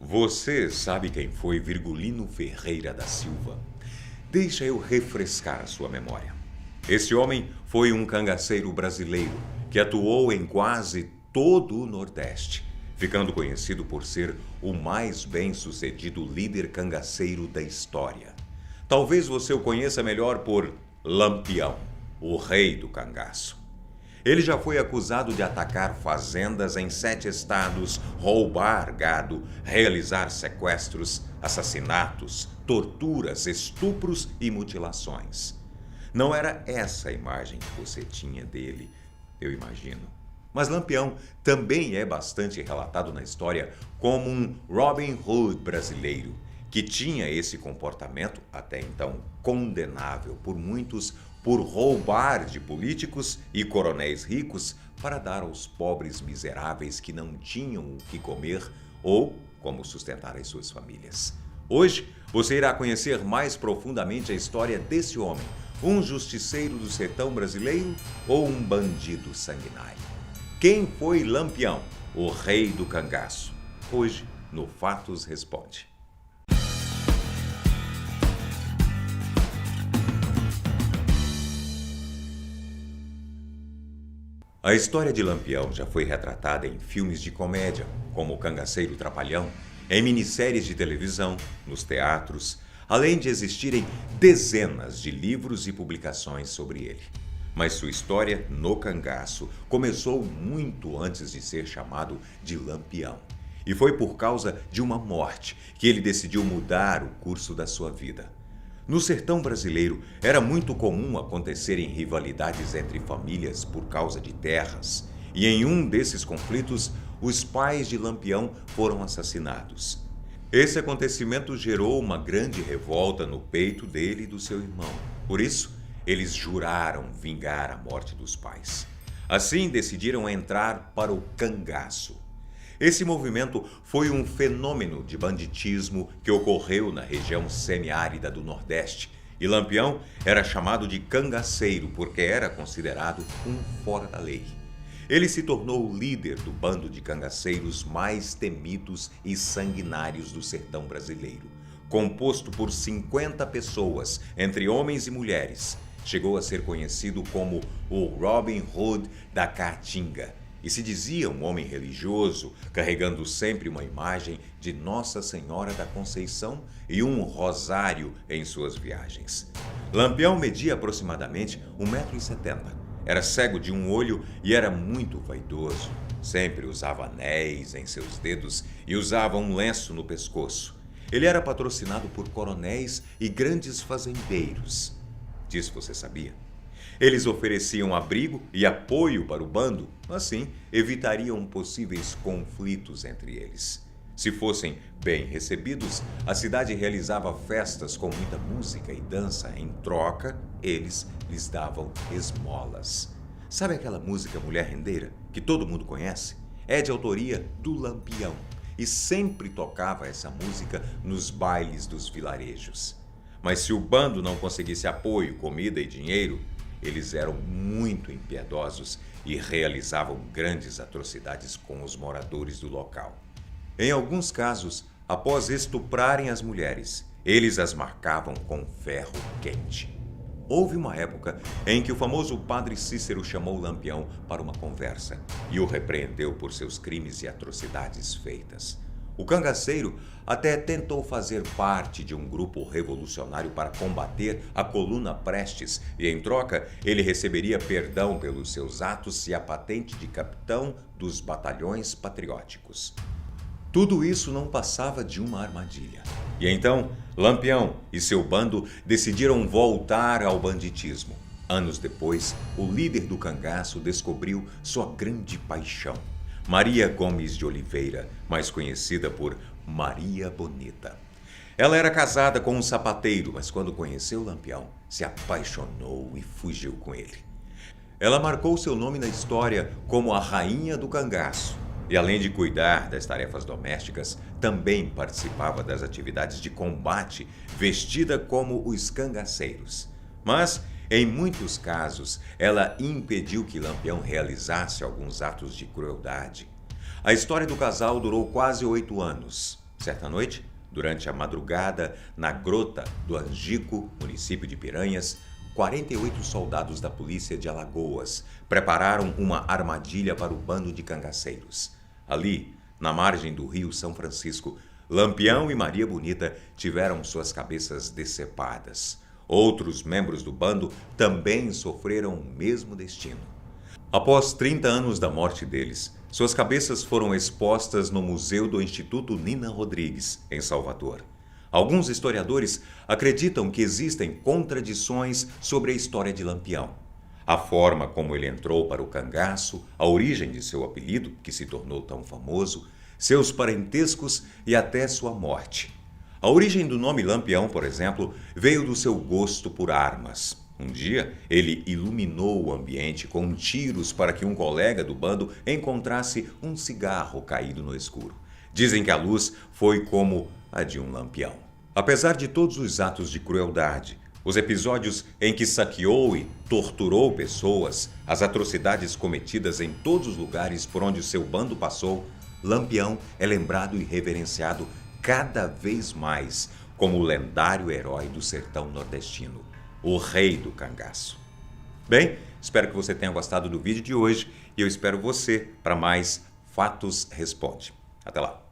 Você sabe quem foi Virgulino Ferreira da Silva? Deixa eu refrescar a sua memória. Esse homem foi um cangaceiro brasileiro que atuou em quase todo o Nordeste, ficando conhecido por ser o mais bem-sucedido líder cangaceiro da história. Talvez você o conheça melhor por Lampião, o rei do cangaço. Ele já foi acusado de atacar fazendas em 7 estados, roubar gado, realizar sequestros, assassinatos, torturas, estupros e mutilações. Não era essa a imagem que você tinha dele, eu imagino. Mas Lampião também é bastante relatado na história como um Robin Hood brasileiro, que tinha esse comportamento, até então condenável por muitos, por roubar de políticos e coronéis ricos para dar aos pobres miseráveis que não tinham o que comer ou como sustentar as suas famílias. Hoje, você irá conhecer mais profundamente a história desse homem, um justiceiro do sertão brasileiro ou um bandido sanguinário. Quem foi Lampião, o rei do cangaço? Hoje, no Fatos Responde. A história de Lampião já foi retratada em filmes de comédia, como O Cangaceiro Trapalhão, em minisséries de televisão, nos teatros, além de existirem dezenas de livros e publicações sobre ele. Mas sua história no cangaço começou muito antes de ser chamado de Lampião. E foi por causa de uma morte que ele decidiu mudar o curso da sua vida. No sertão brasileiro, era muito comum acontecerem rivalidades entre famílias por causa de terras, e em um desses conflitos, os pais de Lampião foram assassinados. Esse acontecimento gerou uma grande revolta no peito dele e do seu irmão. Por isso, eles juraram vingar a morte dos pais. Assim, decidiram entrar para o cangaço. Esse movimento foi um fenômeno de banditismo que ocorreu na região semiárida do Nordeste, e Lampião era chamado de cangaceiro porque era considerado um fora da lei. Ele se tornou o líder do bando de cangaceiros mais temidos e sanguinários do sertão brasileiro. Composto por 50 pessoas, entre homens e mulheres, chegou a ser conhecido como o Robin Hood da Caatinga, e se dizia um homem religioso, carregando sempre uma imagem de Nossa Senhora da Conceição e um rosário em suas viagens. Lampião media aproximadamente 1,70 m. Era cego de um olho e era muito vaidoso. Sempre usava anéis em seus dedos e usava um lenço no pescoço. Ele era patrocinado por coronéis e grandes fazendeiros. Disso você sabia? Eles ofereciam abrigo e apoio para o bando, assim evitariam possíveis conflitos entre eles. Se fossem bem recebidos, a cidade realizava festas com muita música e dança. Em troca, eles lhes davam esmolas. Sabe aquela música Mulher Rendeira, que todo mundo conhece? É de autoria do Lampião e sempre tocava essa música nos bailes dos vilarejos. Mas se o bando não conseguisse apoio, comida e dinheiro, eles eram muito impiedosos e realizavam grandes atrocidades com os moradores do local. Em alguns casos, após estuprarem as mulheres, eles as marcavam com ferro quente. Houve uma época em que o famoso padre Cícero chamou Lampião para uma conversa e o repreendeu por seus crimes e atrocidades feitas. O cangaceiro até tentou fazer parte de um grupo revolucionário para combater a Coluna Prestes e, em troca, ele receberia perdão pelos seus atos e a patente de capitão dos batalhões patrióticos. Tudo isso não passava de uma armadilha. E então, Lampião e seu bando decidiram voltar ao banditismo. Anos depois, o líder do cangaço descobriu sua grande paixão. Maria Gomes de Oliveira, mais conhecida por Maria Bonita. Ela era casada com um sapateiro, mas quando conheceu Lampião, se apaixonou e fugiu com ele. Ela marcou seu nome na história como a Rainha do Cangaço e, além de cuidar das tarefas domésticas, também participava das atividades de combate, vestida como os cangaceiros. Mas, em muitos casos, ela impediu que Lampião realizasse alguns atos de crueldade. A história do casal durou quase 8 anos. Certa noite, durante a madrugada, na Grota do Angico, município de Piranhas, 48 soldados da polícia de Alagoas prepararam uma armadilha para o bando de cangaceiros. Ali, na margem do rio São Francisco, Lampião e Maria Bonita tiveram suas cabeças decepadas. Outros membros do bando também sofreram o mesmo destino. Após 30 anos da morte deles, suas cabeças foram expostas no Museu do Instituto Nina Rodrigues, em Salvador. Alguns historiadores acreditam que existem contradições sobre a história de Lampião. A forma como ele entrou para o cangaço, a origem de seu apelido, que se tornou tão famoso, seus parentescos e até sua morte. A origem do nome Lampião, por exemplo, veio do seu gosto por armas. Um dia, ele iluminou o ambiente com tiros para que um colega do bando encontrasse um cigarro caído no escuro. Dizem que a luz foi como a de um lampião. Apesar de todos os atos de crueldade, os episódios em que saqueou e torturou pessoas, as atrocidades cometidas em todos os lugares por onde o seu bando passou, Lampião é lembrado e reverenciado cada vez mais como o lendário herói do sertão nordestino, o rei do cangaço. Bem, espero que você tenha gostado do vídeo de hoje e eu espero você para mais Fatos Responde. Até lá!